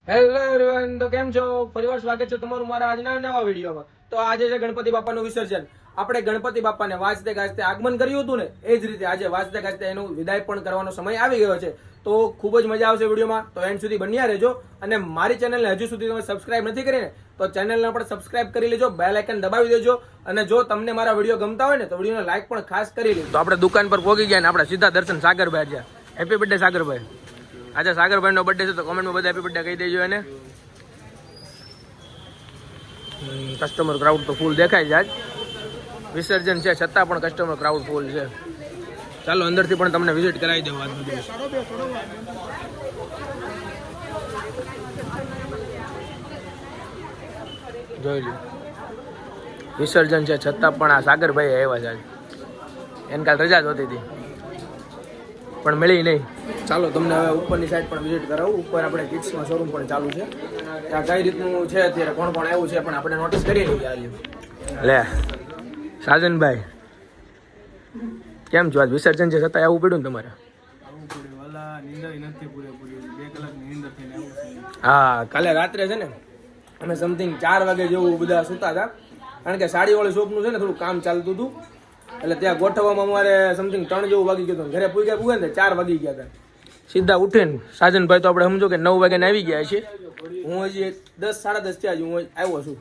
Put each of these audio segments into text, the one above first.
Hello everyone, તો કેમ છો? ફરીવાર સ્વાગત છે તમારું મારા આજના નવા વિડીયોમાં. તો આજે છે ગણપતિ બાપાનું વિસર્જન. આપણે ગણપતિ બાપાને વાજતે ગાજતે આગમન કર્યું હતું ને, એ જ રીતે આજે વાજતે ગાજતે એનું વિદાય પણ કરવાનો સમય આવી ગયો છે. તો ખૂબ જ મજા આવશે વિડીયોમાં, તો એન્ડ સુધી બન્યા રહેજો. અને મારી ચેનલને હજુ સુધી તમે સબસ્ક્રાઇબ નથી કરીને તો ચેનલને પણ સબસ્ક્રાઇબ કરી લેજો, બેલ આઇકન દબાવી દેજો. અને જો તમને મારા વિડીયો ગમતા હોય ને તો વિડીયોને લાઈક પણ ખાસ કરી લેજો. તો આપણે દુકાન પર પહોંચી ગયા ને આપણે સીધા દર્શન સાગરભાઈ છે. હેપી બર્થડે સાગરભાઈ. આજે સાગરભાઈ નો બર્થડે છે તો કોમેન્ટમાં બધા હેપી બર્થડે કહી દેજો એને. કસ્ટમર ક્રાઉડ તો ફૂલ દેખાય છે. આજ વિસર્જન છે છતાં પણ કસ્ટમર ક્રાઉડ ફૂલ છે. ચાલો અંદરથી પણ તમને વિઝિટ કરાવી દઉં આજનો દિવસ. જોઈ લો વિસર્જન છે છતાં પણ આ સાગરભાઈ આવ્યા છે. એને કાલ રજા જ હોતી હતી પણ મળી નહીં. ચાલો તમને હવે ઉપરની સાઈડ પણ વિઝિટ કરાવું. ઉપર આપણે કિડ્સનો શોરૂમ પણ ચાલુ છે. ત્યાં કઈ રીતનું છે અત્યારે કોણ કોણ આવ્યું છે પણ આપણે નોટિસ કરી લઈએ આજે. લે સાજનભાઈ કેમ છો? આજ વિસર્જન છે છતાં આવવું પડ્યું ને તમારે? હા, કાલે રાત્રે છે ને અમે સમથિંગ 4 વાગે જેવું બધા સૂતા હતા, કારણ કે સાડીવાળી શોપનું છે ને થોડું કામ ચાલતું હતું. એટલે ત્યાં ગોઠવવામાં અમારે સમથિંગ 3 જેવું વાગી ગયું. ઘરે પૂગ્યા ને 4 વાગી ગયા હતા. સીધા ઉઠીને સાજનભાઈ તો આપણે સમજો કે 9 વાગ્યાને આવી ગયા છે. હું હજી 10 સાડા 10 થયા હું આવ્યો છું.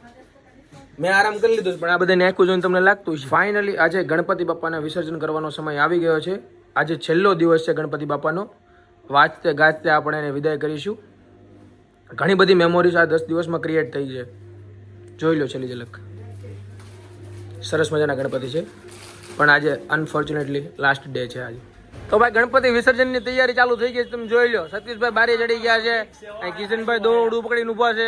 મેં આરામ કરી લીધો પણ આ બધાને આખું જોઈને તમને લાગતું છે. ફાઇનલી આજે ગણપતિ બાપાને વિસર્જન કરવાનો સમય આવી ગયો છે. આજે છેલ્લો દિવસ છે ગણપતિ બાપાનો. વાજતે ગાજતે આપણે એને વિદાય કરીશું. ઘણી બધી મેમોરીઝ આ 10 દિવસમાં ક્રિએટ થઈ છે. જોઈ લો છેલ્લી ઝલક. સરસ મજાના ગણપતિ છે પણ આજે અનફોર્ચ્યુનેટલી લાસ્ટ ડે છે આજે. તો ભાઈ ગણપતિ વિસર્જનની તૈયારી ચાલુ થઈ ગઈ છે. તમે જોઈ લો સતીશભાઈ બારી ચડી ગયા છે, અહીં કિશનભાઈ દોરડું પકડીને ઊભા છે,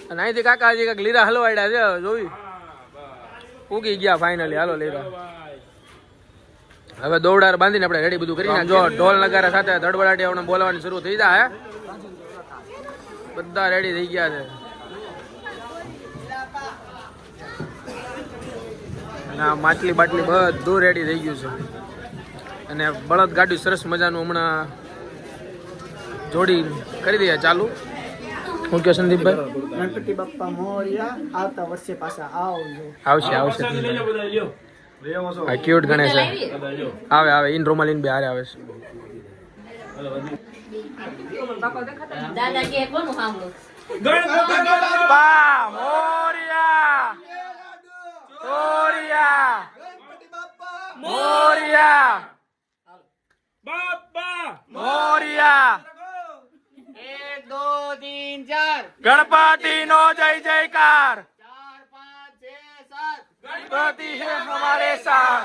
અને અહીંથી કાકાજી કાંઈક લીરા હલવાડ્યા છે. જોઈ ઉગી ગયા ફાઇનલી. હાલો લીરા હવે દોરડા બાંધીને આપણે રેડી બધું કરીને જો ઢોલ નગારા સાથે ધડબડાટી આપણે બોલાવવાની શરૂ થઈ જાય. બધા રેડી થઈ ગયા છે અને આ માટલી બાટલી બધું રેડી થઈ ગયું છે. અને બળદ ગાડી સરસ મજાનું હમણાં જોડી કરી દઈએ ચાલુ. હું કે સંદીપભાઈ? ગણપતિ બાપ્પા મોરયા, આવતા વર્ષે પાછા આવજો. આવશે આવશે. આ ક્યુટ ગણેશ આવે આવે ઇન રોમાલીન બે હારે આવે છે. દાદા કે કોનું સાંભળો? ગણપતિ બાપ્પા મોરયા મોરયા મોરયા બાપ્પા મોરયા. 1 2 3 4 गणपति नो जय जयकार, 4 5 6 7 गणपति है हमारे साथ.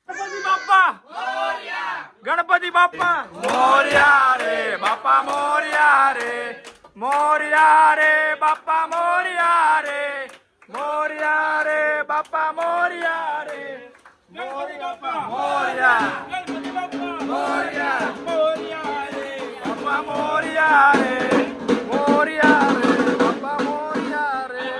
गणपति बाप्पा मोरया, गणपति बाप्पा मोरया रे, बाप्पा मोरया रे, मोरया रे बाप्पा मोरया रे, मोरया रे बाप्पा मोरया रे, गणपति बाप्पा मोरया, गणपति बाप्पा मोरया, मोरया रे बाप्पा मोरया रे, मोरया रे बाप्पा मोरया रे.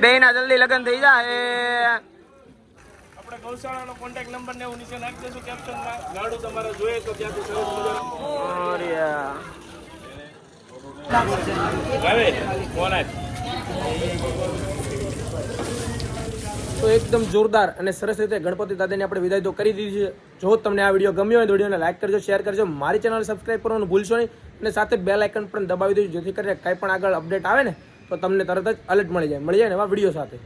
બેયના જલ્દી લગ્ન થઈ જાય. આપણે ગૌશાળાનો કોન્ટેક્ટ નંબર ને હું નીચે નાખી દઈશું કેપ્શનમાં. ગાડું તમારે જોઈએ તો ત્યાંથી સરસ મજાનું આવે ફોન આપ. તો એકદમ જોરદાર અને સરસ રીતે ગણપતિ દાદાની આપણે વિદાય તો કરી દીધી છે. જો તમને આ વિડીયો ગમ્યો હોય તો વિડીયોને લાઈક કરજો, શેર કરજો, મારી ચેનલ સબસ્ક્રાઈબ કરવાનું ભૂલશો નહીં અને સાથે બેલ આઇકન પણ દબાવી દેજો જેથી કરીને કંઈ પણ આગળ અપડેટ આવે ને તો તમને તરત જ અલર્ટ મળી જાય નવા વિડીયો સાથે.